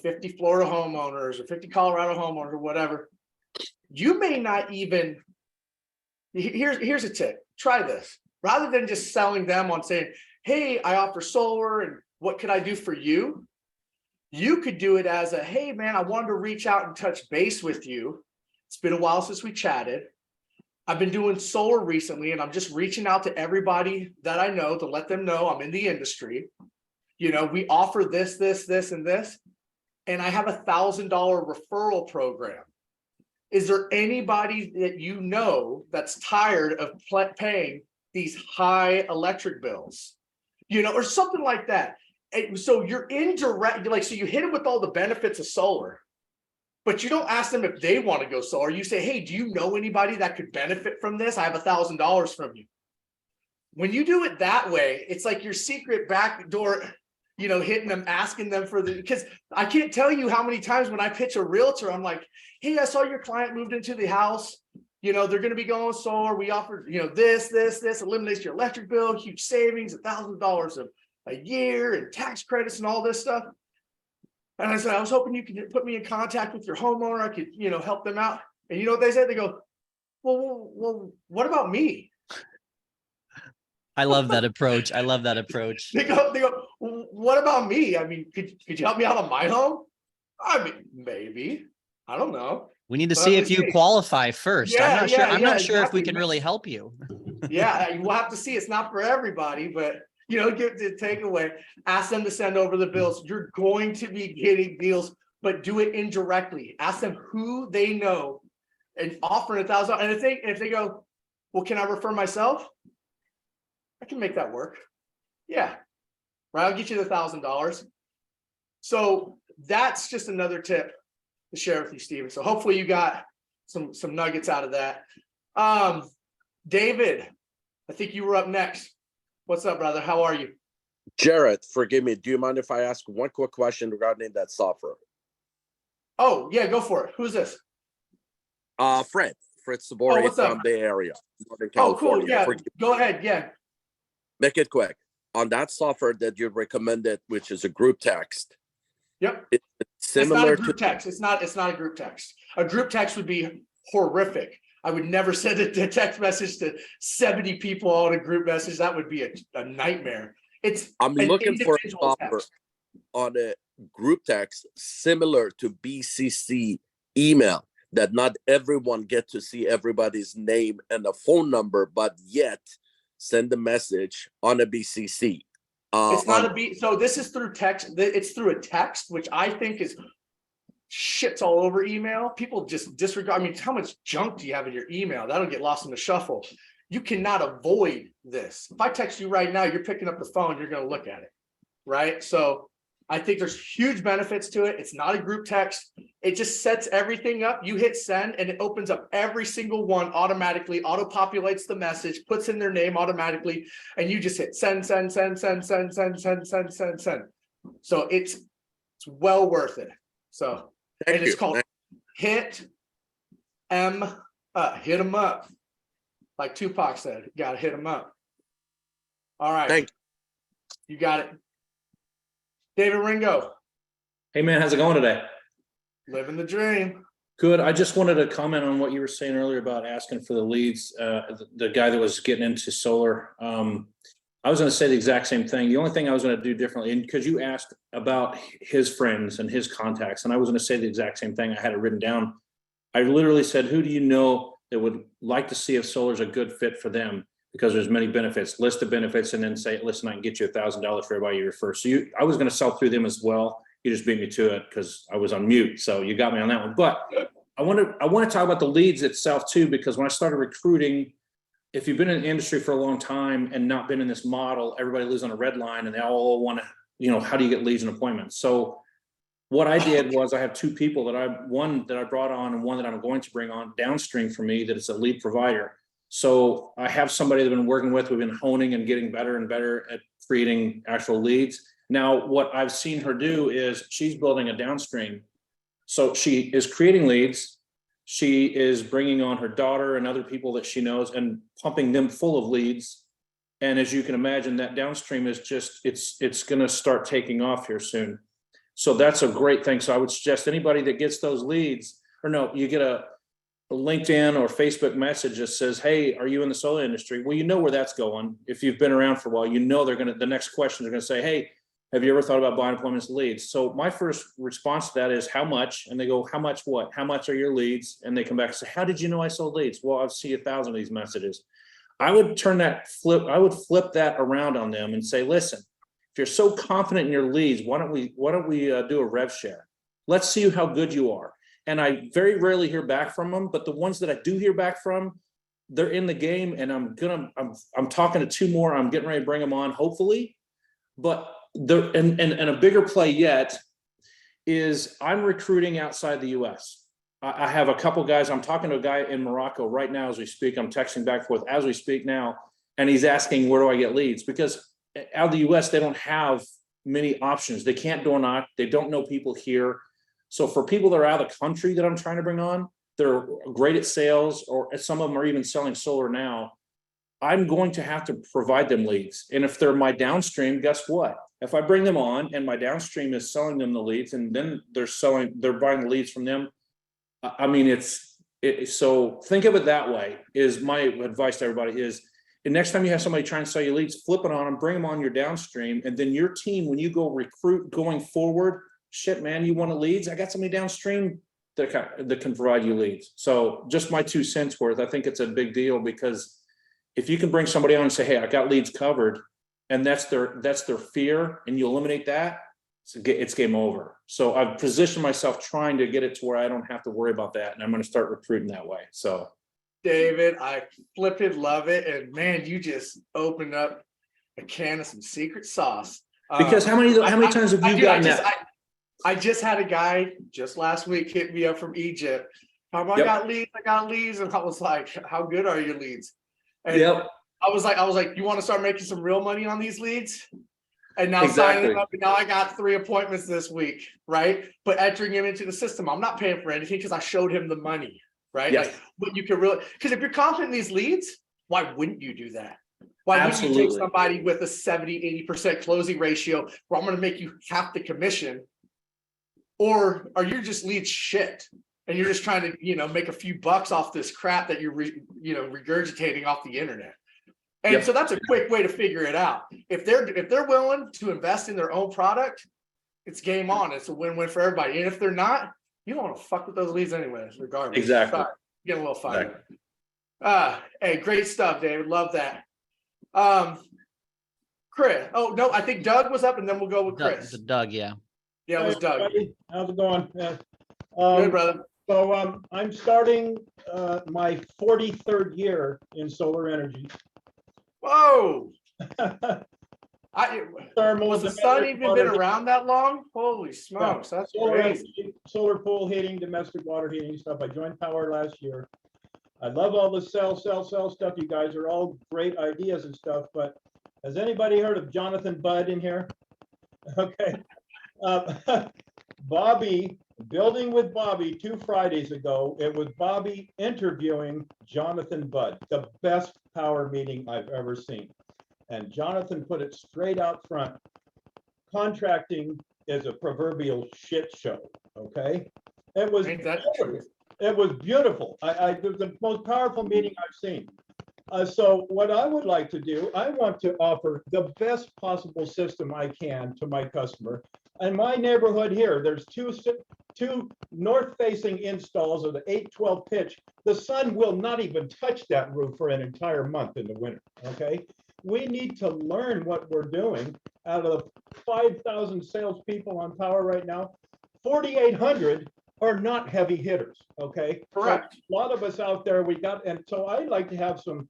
50 Florida homeowners or 50 Colorado homeowners or whatever. You may not even. Here's a tip. try this. Rather than just selling them on saying, hey, I offer solar and what could I do for you? You could do it as a, hey man, I wanted to reach out and touch base with you. It's been a while since we chatted. I've been doing solar recently and I'm just reaching out to everybody that I know to let them know I'm in the industry. You know, we offer this, and this, and I have $1,000 referral program. Is there anybody that you know that's tired of paying these high electric bills? You know, or something like that. And so you're indirect, like, so you hit them with all the benefits of solar, but you don't ask them if they want to go solar. You say, hey, do you know anybody that could benefit from this? I have $1,000 from you. When you do it that way, it's like your secret backdoor, you know, hitting them, asking them for the, because I can't tell you how many times when I pitch a realtor, I'm like, hey, I saw your client moved into the house. You know, they're going to be going solar. We offer, you know, this, eliminates your electric bill, huge savings, $1,000 a year and tax credits and all this stuff. And I said, I was hoping you could put me in contact with your homeowner. I could, you know, help them out. And you know what they said? They go, well, what about me? I love that approach. I love that approach. They go, well, what about me? I mean, could you help me out on my home? I mean, maybe. I don't know. We need to But see I'm if you just saying. qualify first. I'm not sure. I'm not sure if we exactly. can really help you. Yeah, we'll have to see. It's not for everybody, but you know, give the takeaway. Ask them to send over the bills. You're going to be getting deals, but do it indirectly. Ask them who they know and offer $1,000. And if they go, well, can I refer myself? I can make that work. Yeah, right. I'll get you the $1,000. So that's just another tip to share with you, Steven. So hopefully you got some nuggets out of that. David, I think you were up next. What's up, brother? How are you? Jarrett, forgive me. Do you mind if I ask one quick question regarding that software? Oh, yeah, go for it. Who's this? Fred Sabori what's up? from the area, Northern Oh, California. cool. Yeah, go ahead. Yeah. Make it quick. On that software that you recommended, which is a group text. Yep. It's similar It's not a group text. It's not a group text. A group text would be horrific. I would never send a text message to 70 people on a group message. That would be a nightmare. I'm looking for a software text. on a group text similar to BCC email that not everyone get to see everybody's name and a phone number, but yet send a message on a BCC. It's not so this is through text. It's through a text, which I think is shits all over email. People just disregard. I mean, how much junk do you have in your email? That'll get lost in the shuffle. You cannot avoid this. If I text you right now, you're picking up the phone, you're going to look at it, right? So I think there's huge benefits to it. It's not a group text. It just sets everything up. You hit send and it opens up every single one automatically, auto-populates the message, puts in their name automatically, and you just hit send. So it's well worth it. So Thank and it's you. called hit them up. Like Tupac said, you gotta hit them up. All right. Thank you. Got it. David Ringo, Hey man, how's it going today? living the dream. Good. I just wanted to comment on what you were saying earlier about asking for the leads. The guy that was getting into solar. I was going to say the exact same thing. The only thing I was going to do differently, and because you asked about his friends and his contacts, and I was going to say the exact same thing. I had it written down. I literally said, who do you know that would like to see if solar is a good fit for them? Because there's many benefits, list the benefits, and then say, listen, I can get you $1,000 for everybody you refer. So I was going to sell through them as well. You just beat me to it because I was on mute. So you got me on that one. But I want to talk about the leads itself too, because when I started recruiting, if you've been in the industry for a long time and not been in this model, everybody lives on a red line and they all want to, how do you get leads and appointments? So what I did was I have two people one that I brought on and one that I'm going to bring on downstream for me that is a lead provider. So I have somebody that I've been working with, we've been honing and getting better and better at creating actual leads. Now, what I've seen her do is she's building a downstream. So she is creating leads. She is bringing on her daughter and other people that she knows and pumping them full of leads. And as you can imagine, that downstream is just, it's going to start taking off here soon. So that's a great thing. So I would suggest anybody that gets those leads, or no, you get a LinkedIn or Facebook message that says, hey, are you in the solar industry? Well, you know where that's going. If you've been around for a while, you know the next question they're going to say, hey, have you ever thought about buying appointments leads? So my first response to that is how much? And they go, how much what? How much are your leads? And they come back and say, how did you know I sold leads? Well, I've seen 1,000 of these messages. I would flip that around on them and say, listen, if you're so confident in your leads, why don't we do a rev share? Let's see how good you are. And I very rarely hear back from them, but the ones that I do hear back from, they're in the game, and I'm talking to 2 more. I'm getting ready to bring them on, hopefully. But and a bigger play yet is I'm recruiting outside the US. I have a couple guys. I'm talking to a guy in Morocco right now as we speak. I'm texting back and forth as we speak now, and he's asking, where do I get leads? Because out of the US, they don't have many options. They can't door knock. They don't know people here. So for people that are out of the country that I'm trying to bring on, they're great at sales, or some of them are even selling solar now. I'm going to have to provide them leads. And if they're my downstream, guess what? If I bring them on and my downstream is selling them the leads, and then they're buying the leads from them. I mean, so think of it that way. Is my advice to everybody is, and next time you have somebody trying to sell you leads, flip it on them, bring them on your downstream. And then your team, when you go recruit going forward, shit, man, you want leads? I got somebody downstream that can provide you leads. So just my 2 cents worth. I think it's a big deal, because if you can bring somebody on and say, hey, I got leads covered, and that's their fear, and you eliminate that, it's game over. So I've positioned myself trying to get it to where I don't have to worry about that, and I'm going to start recruiting that way. So David, I flippin' love it. And man, you just opened up a can of some secret sauce. Because how many times have you gotten that? I just had a guy just last week hit me up from Egypt. I got leads. And I was like, how good are your leads? And I was like, you want to start making some real money on these leads? And now signing them up, and now I got 3 appointments this week, right? But entering him into the system, I'm not paying for anything because I showed him the money, right? Yes. Like what you can really, because if you're confident in these leads, why wouldn't you do that? Why wouldn't you take somebody with a 70-80% closing ratio where I'm going to make you half the commission? Or are you just lead shit and you're just trying to, make a few bucks off this crap that you're, regurgitating off the internet? And so that's a quick way to figure it out. If they're willing to invest in their own product, it's game on. It's a win-win for everybody. And if they're not, you don't want to fuck with those leads anyway, regardless. Exactly. Sorry, get a little fired. Hey, great stuff, David. Love that. Chris. Oh no, I think Doug was up, and then we'll go with Chris. Doug, yeah. Yeah, it was Doug. Everybody. How's it going? Good, brother. So I'm starting my 43rd year in solar energy. Whoa. Was the sun even been around that long? Holy smokes, that's crazy. Solar pool heating, domestic water heating stuff. I joined Powur last year. I love all the sell stuff. You guys are all great ideas and stuff, but has anybody heard of Jonathan Budd in here? Okay. Bobby, building with Bobby 2 Fridays ago, it was Bobby interviewing Jonathan Budd, the best power meeting I've ever seen. And Jonathan put it straight out front. Contracting is a proverbial shit show, okay? It was beautiful. It was the most powerful meeting I've seen. So what I would like to do, I want to offer the best possible system I can to my customer. In my neighborhood here, there's two north-facing installs of the 812 pitch. The sun will not even touch that roof for an entire month in the winter, okay? We need to learn what we're doing. Out of the 5,000 salespeople on Powur right now, 4,800 are not heavy hitters, okay? Correct. So a lot of us out there, and so I'd like to have some,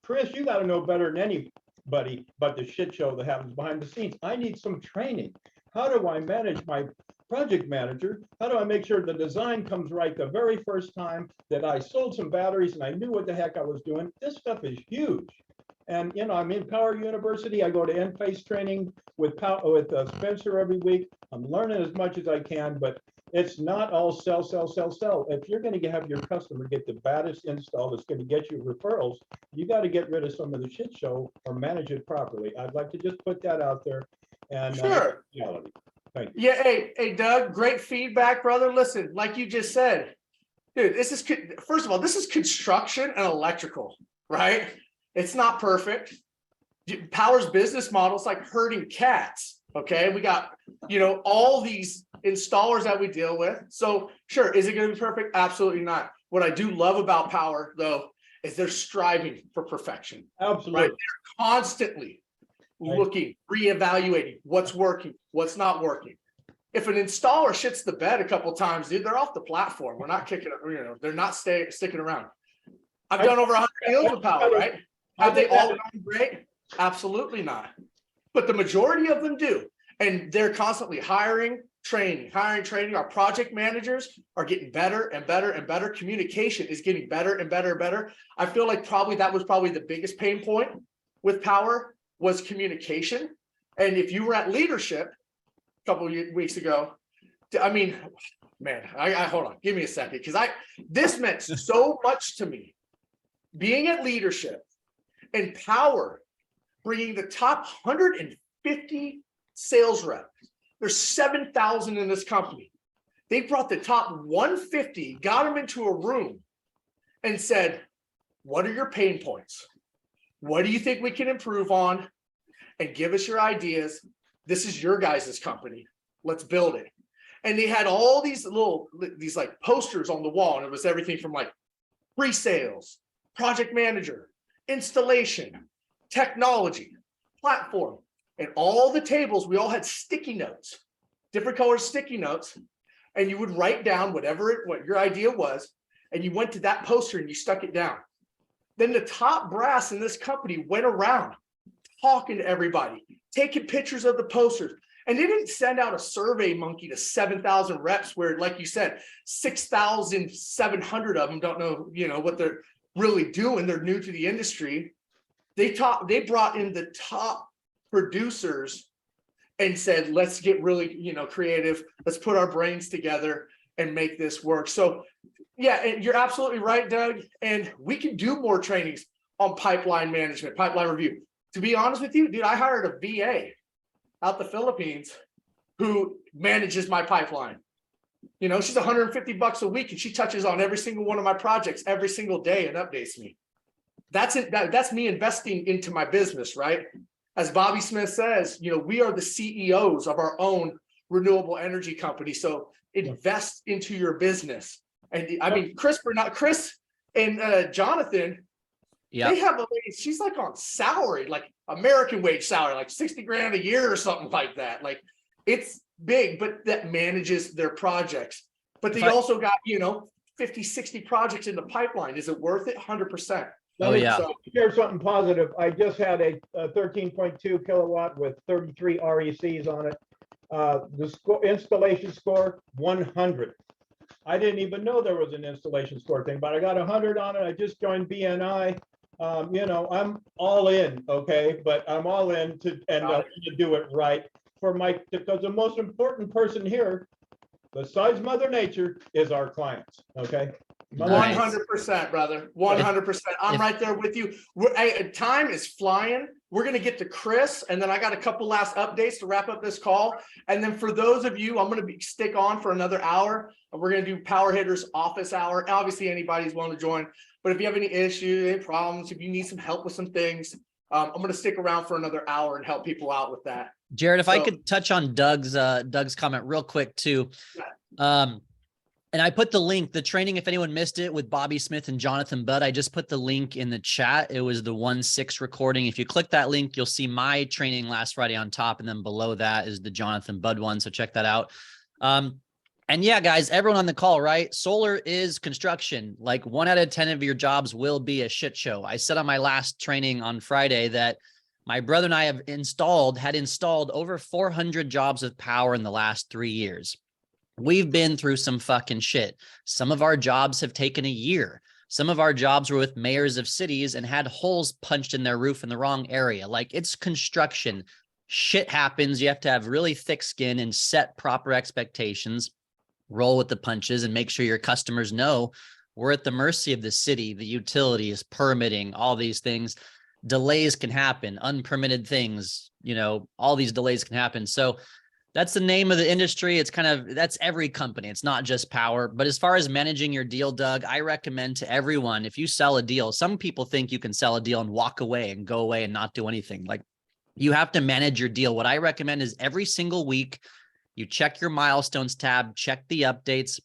Chris, you got to know better than anybody but the shit show that happens behind the scenes. I need some training. How do I manage my project manager? How do I make sure the design comes right the very first time, that I sold some batteries and I knew what the heck I was doing? This stuff is huge. And, I'm in Powur University. I go to Enphase training with Spencer every week. I'm learning as much as I can, but it's not all sell. If you're going to have your customer get the baddest install that's going to get you referrals, you got to get rid of some of the shit show or manage it properly. I'd like to just put that out there. And sure. Thank you. Yeah, hey, Doug, great feedback, brother. Listen, like you just said, Dude, first of all, this is construction and electrical, right? It's not perfect. Powur's business model is like herding cats. Okay. We got, all these installers that we deal with. So sure, is it going to be perfect? Absolutely not. What I do love about Powur though, is they're striving for perfection. Absolutely. Right? They're constantly looking, reevaluating what's working, what's not working. If an installer shits the bed a couple times, dude, they're off the platform. We're not kicking it, they're not sticking around. I've done over 100 deals with Powur, right? Have they all gone great? Absolutely not. But the majority of them do. And they're constantly hiring, training. Our project managers are getting better and better and better. Communication is getting better and better and better. I feel like that was the biggest pain point with Powur was communication. And if you were at leadership a couple of weeks ago, I mean, man, I hold on, give me a second. Because this meant so much to me. Being at leadership and Powur bringing the top 150 sales reps. There's 7,000 in this company. They brought the top 150, got them into a room and said, what are your pain points? What do you think we can improve on? And give us your ideas. This is your guys' company. Let's build it. And they had all these like posters on the wall. And it was everything from like pre-sales, project manager, installation, technology, platform, and all the tables, we all had sticky notes, different color sticky notes, and you would write down what your idea was, and you went to that poster and you stuck it down. Then the top brass in this company went around talking to everybody, taking pictures of the posters, and they didn't send out a survey monkey to 7,000 reps where, like you said, 6,700 of them don't know, what they're really doing. They're new to the industry. They brought in the top producers and said, let's get really, creative. Let's put our brains together and make this work. So yeah, and you're absolutely right, Doug. And we can do more trainings on pipeline management, pipeline review. To be honest with you, dude, I hired a VA out the Philippines who manages my pipeline. She's $150 a week and she touches on every single one of my projects every single day and updates me. That's it. That's me investing into my business, right? As Bobby Smith says, we are the CEOs of our own renewable energy company. So invest into your business. And I mean, Chris and Jonathan, they have a lady, she's like on salary, like American wage salary, like 60 grand a year or something like that. Like it's big, but that manages their projects. But they also got, 50, 60 projects in the pipeline. Is it worth it? 100%. So share something positive. I just had a 13.2 kilowatt with 33 RECs on it. The installation score 100. I didn't even know there was an installation score thing, but I got 100 on it. I just joined BNI. I'm all in, okay, but I'm all in to do it right because the most important person here, besides Mother Nature, is our clients. Okay. 100%, brother. 100%. I'm right there with you. Time is flying. We're going to get to Chris, and then I got a couple last updates to wrap up this call. And then for those of you, I'm going to stick on for another hour. We're going to do Powur Hitters office hour. Obviously, anybody's willing to join. But if you have any issues, any problems, if you need some help with some things, I'm going to stick around for another hour and help people out with that. Jarrett, if I could touch on Doug's comment real quick too. And I put the link, the training, if anyone missed it, with Bobby Smith and Jonathan Budd, I just put the link in the chat. It was the 1/6 recording. If you click that link, you'll see my training last Friday on top. And then below that is the Jonathan Budd one. So check that out. And yeah, guys, everyone on the call, right? Solar is construction. Like 1 out of 10 of your jobs will be a shit show. I said on my last training on Friday that my brother and I had installed over 400 jobs of Powur in the last 3 years. We've been through some fucking shit. Some of our jobs have taken a year. Some of our jobs were with mayors of cities and had holes punched in their roof in the wrong area. Like, it's construction. Shit happens. You have to have really thick skin and set proper expectations, roll with the punches, and make sure your customers know we're at the mercy of the city, the utilities, permitting, all these things. Delays can happen, unpermitted things, all these delays can happen. So That's the name of the industry. It's that's every company. It's not just Powur. But as far as managing your deal, Doug, I recommend to everyone, if you sell a deal, some people think you can sell a deal and walk away and go away and not do anything. Like, you have to manage your deal. What I recommend is every single week, you check your milestones tab, check the updates,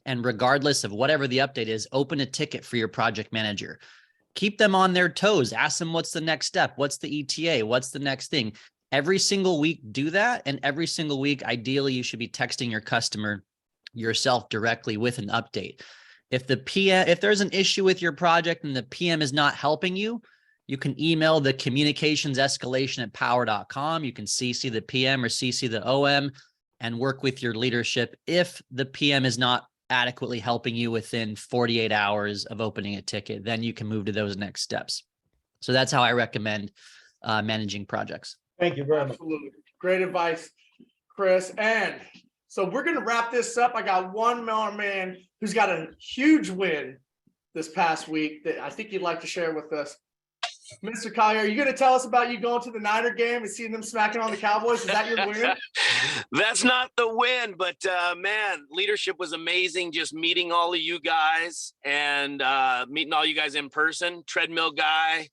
and regardless of whatever the update is, open a ticket for your project manager. Keep them on their toes. Ask them what's the next step, what's the ETA, what's the next thing. Every single week, do that. And every single week, ideally, you should be texting your customer yourself directly with an update. If there's an issue with your project and the PM is not helping you, you can email the communications escalation at powur.com. You can CC the PM or CC the OM and work with your leadership. If the PM is not adequately helping you within 48 hours of opening a ticket, then you can move to those next steps. So that's how I recommend managing projects. Thank you very much. Absolutely. Great advice, Chris. And so we're going to wrap this up. I got one more man who's got a huge win this past week that I think you'd like to share with us. Mr. Collier, are you going to tell us about you going to the Niner game and seeing them smacking on the Cowboys? Is that your win? That's not the win, but man, leadership was amazing. Just meeting all of you guys and meeting all you guys in person. Treadmill guy,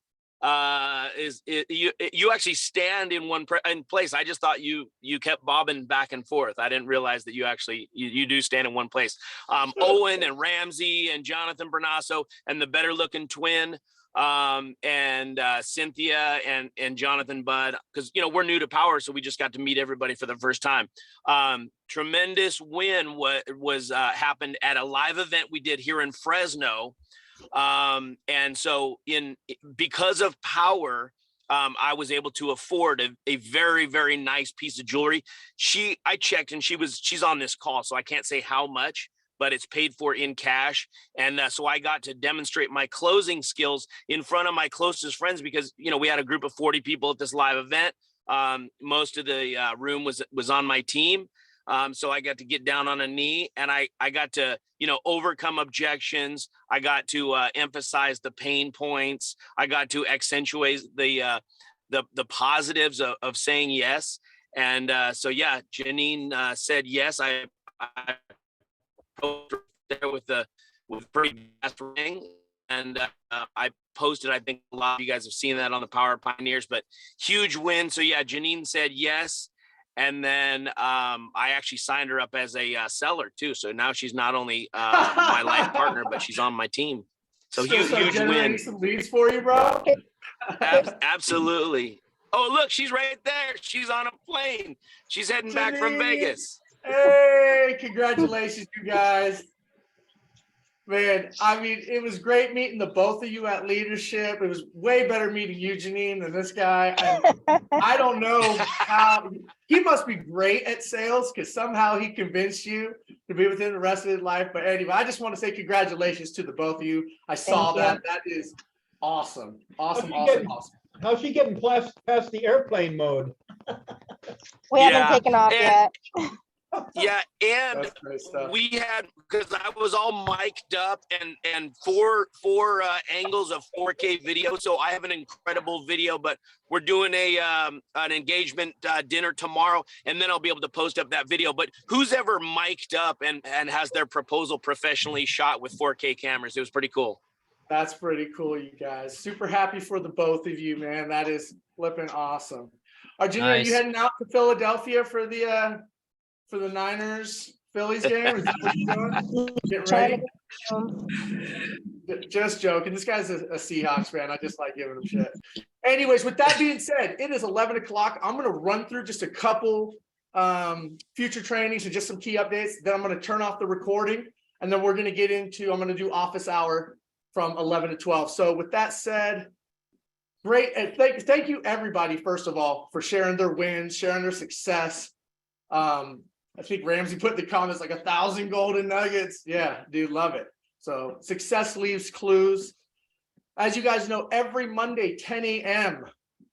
you actually stand in one in place. I just thought you kept bobbing back and forth. I didn't realize that you do stand in one place. Owen and Ramsey and Jonathan Bernasso and the better looking twin, and Cynthia and Jonathan Budd, because we're new to Powur, so we just got to meet everybody for the first time. Tremendous win was happened at a live event we did here in Fresno. And so because of Powur, I was able to afford a very, very nice piece of jewelry. I checked and she's on this call, so I can't say how much, but it's paid for in cash. And so I got to demonstrate my closing skills in front of my closest friends because, we had a group of 40 people at this live event. Most of the room was on my team. So I got to get down on a knee and I got to, overcome objections. I got to emphasize the pain points. I got to accentuate the positives of saying yes. And so, yeah, Janine said yes. I posted there with pretty fast ring. And I posted, I think a lot of you guys have seen that on the Powur Pioneers, but huge win. So yeah, Janine said yes. And then I actually signed her up as a seller too. So now she's not only my life partner, but she's on my team. So huge win. Some leads for you, bro. Absolutely. Oh, look, she's right there. She's on a plane. She's heading back from Vegas. Hey, congratulations, you guys. Man, I mean, it was great meeting the both of you at leadership. It was way better meeting you, Janine, than this guy. I don't know how he must be great at sales because somehow he convinced you to be with him the rest of his life. But anyway, I just want to say congratulations to the both of you. I saw that. That is awesome. Awesome. How's she getting past the airplane mode? We haven't taken off yet. Yeah, and we had, because I was all mic'd up and four angles of 4K video, so I have an incredible video. But we're doing an engagement dinner tomorrow, and then I'll be able to post up that video. But who's ever mic'd up and has their proposal professionally shot with 4K cameras? It was pretty cool. That's pretty cool, you guys. Super happy for the both of you, man. That is flipping awesome. Junior, nice. Are you heading out to Philadelphia for the Niners Phillies game? Is that what you're doing? Get ready. Just joking. This guy's a Seahawks fan. I just like giving him shit. Anyways, with that being said, it is 11 o'clock. I'm going to run through just a couple future trainings and just some key updates. Then I'm going to turn off the recording, and then we're going to get into, I'm going to do office hour from 11 to 12. So with that said, great. And thank you everybody, first of all, for sharing their wins, sharing their success. I think Ramsey put in the comments like 1,000 golden nuggets. Yeah, dude, love it. So success leaves clues. As you guys know, every Monday, 10 a.m.,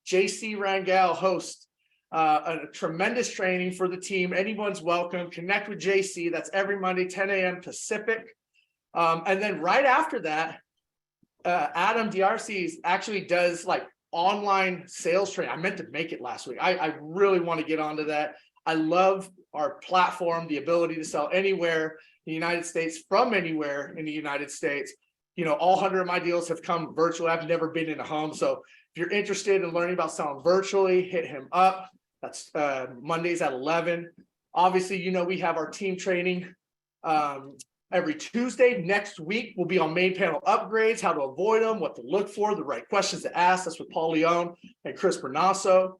JC Rangel hosts a tremendous training for the team. Anyone's welcome. Connect with JC. That's every Monday, 10 a.m. Pacific. And then right after that, Adam DRC actually does like online sales training. I meant to make it last week. I really want to get onto that. I love our platform, the ability to sell anywhere in the United States, from anywhere in the United States. You know, all 100 of my deals have come virtually. I've never been in a home. So if you're interested in learning about selling virtually, hit him up. That's Mondays at 11. Obviously, you know, we have our team training every Tuesday. Next week, we'll be on main panel upgrades, how to avoid them, what to look for, the right questions to ask. That's with Paul Leone and Chris Bernasso.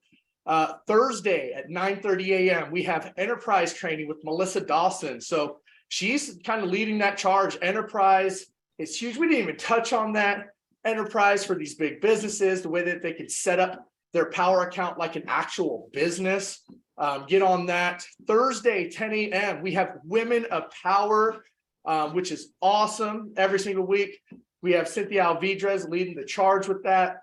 Thursday at 9:30 a.m., we have enterprise training with Melissa Dawson. So she's kind of leading that charge. Enterprise is huge. We didn't even touch on that. Enterprise for these big businesses, the way that they can set up their Powur account like an actual business. Get on that. Thursday, 10 a.m., we have Women of Powur, which is awesome. Every single week, we have Cynthia Alvidrez leading the charge with that.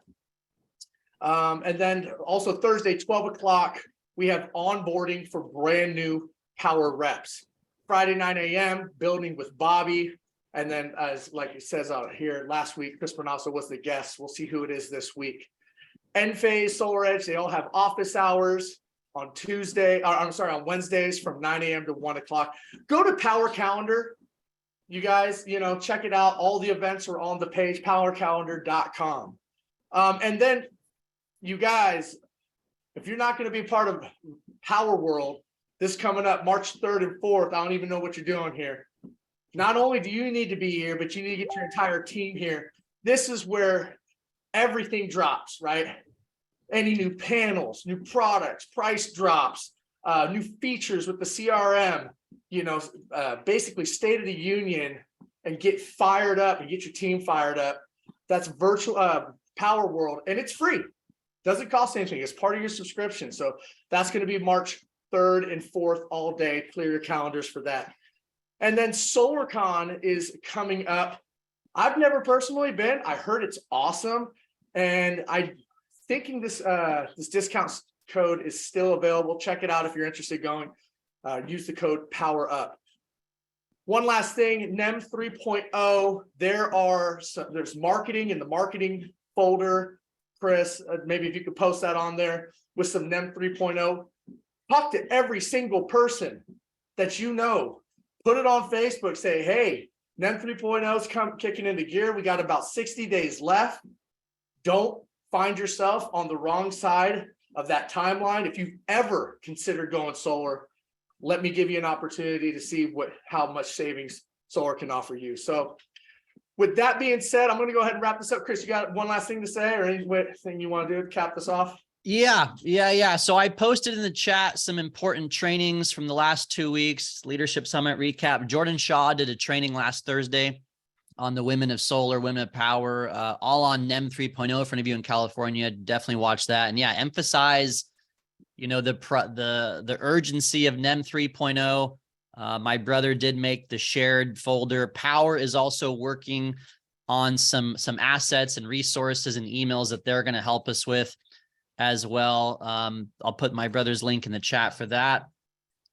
And then also Thursday, 12 o'clock, we have onboarding for brand new Powur reps. Friday, 9 a.m., building with Bobby. And then, as like it says out here, last week, Chris Bernasso was the guest. We'll see who it is this week. Enphase, Solar Edge, they all have office hours on on Wednesdays from 9 a.m. to 1 o'clock. Go to Powur Calendar. You guys, you know, check it out. All the events are on the page, powurcalendar.com. And then, you guys, if you're not going to be part of Powur World, this coming up March 3rd and 4th, I don't even know what you're doing here. Not only do you need to be here, but you need to get your entire team here. This is where everything drops, right? Any new panels, new products, price drops, new features with the CRM, you know, basically State of the Union, and get fired up and get your team fired up. That's virtual Powur World, and it's free. Doesn't cost anything. It's part of your subscription. So that's going to be March 3rd and 4th all day. Clear your calendars for that. And then SolarCon is coming up. I've never personally been. I heard it's awesome. And I'm thinking this discount code is still available. Check it out if you're interested in going. Use the code POWERUP. One last thing, NEM 3.0. There's marketing in the marketing folder. Chris, maybe if you could post that on there with some NEM 3.0. Talk to every single person that you know. Put it on Facebook. Say, hey, NEM 3.0 is kicking into gear. We got about 60 days left. Don't find yourself on the wrong side of that timeline. If you've ever considered going solar, let me give you an opportunity to see how much savings solar can offer you. So with that being said, I'm going to go ahead and wrap this up. Chris, you got one last thing to say or anything you want to do to cap this off? Yeah. So I posted in the chat some important trainings from the last 2 weeks, Leadership Summit recap. Jordan Shaw did a training last Thursday on the Women of Solar, Women of Powur, all on NEM 3.0 for any of you in California. Definitely watch that. And yeah, emphasize, you know, the urgency of NEM 3.0. My brother did make the shared folder. Powur is also working on some assets and resources and emails that they're going to help us with as well. I'll put my brother's link in the chat for that.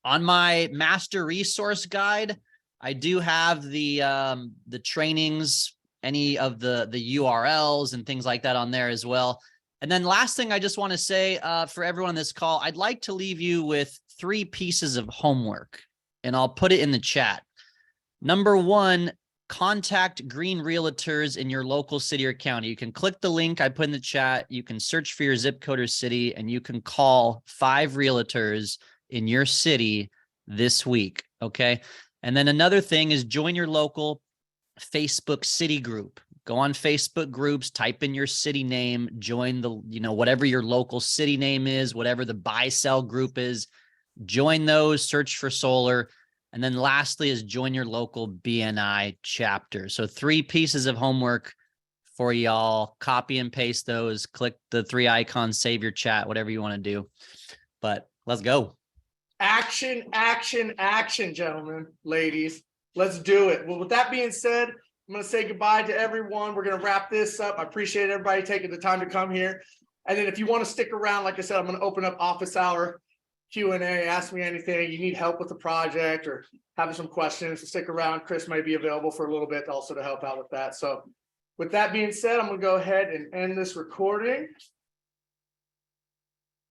On my master resource guide, I do have the trainings, any of the URLs and things like that on there as well. And then last thing I just want to say for everyone on this call, I'd like to leave you with 3 pieces of homework, and I'll put it in the chat. Number 1, contact green realtors in your local city or county. You can click the link I put in the chat. You can search for your zip code or city, and you can call 5 realtors in your city this week. Okay. And then another thing is join your local Facebook city group. Go on Facebook groups, type in your city name, join the, whatever your local city name is, whatever the buy sell group is, join those, search for solar. And then lastly is join your local BNI chapter. So 3 pieces of homework for y'all. Copy and paste those, click the 3 icons, save your chat, whatever you want to do. But let's go. Action, action, action, gentlemen, ladies. Let's do it. Well, with that being said, I'm going to say goodbye to everyone. We're going to wrap this up. I appreciate everybody taking the time to come here. And then if you want to stick around, like I said, I'm going to open up office hour Q&A. Ask me anything. You need help with the project or having some questions, stick around. Chris may be available for a little bit also to help out with that. So with that being said, I'm going to go ahead and end this recording.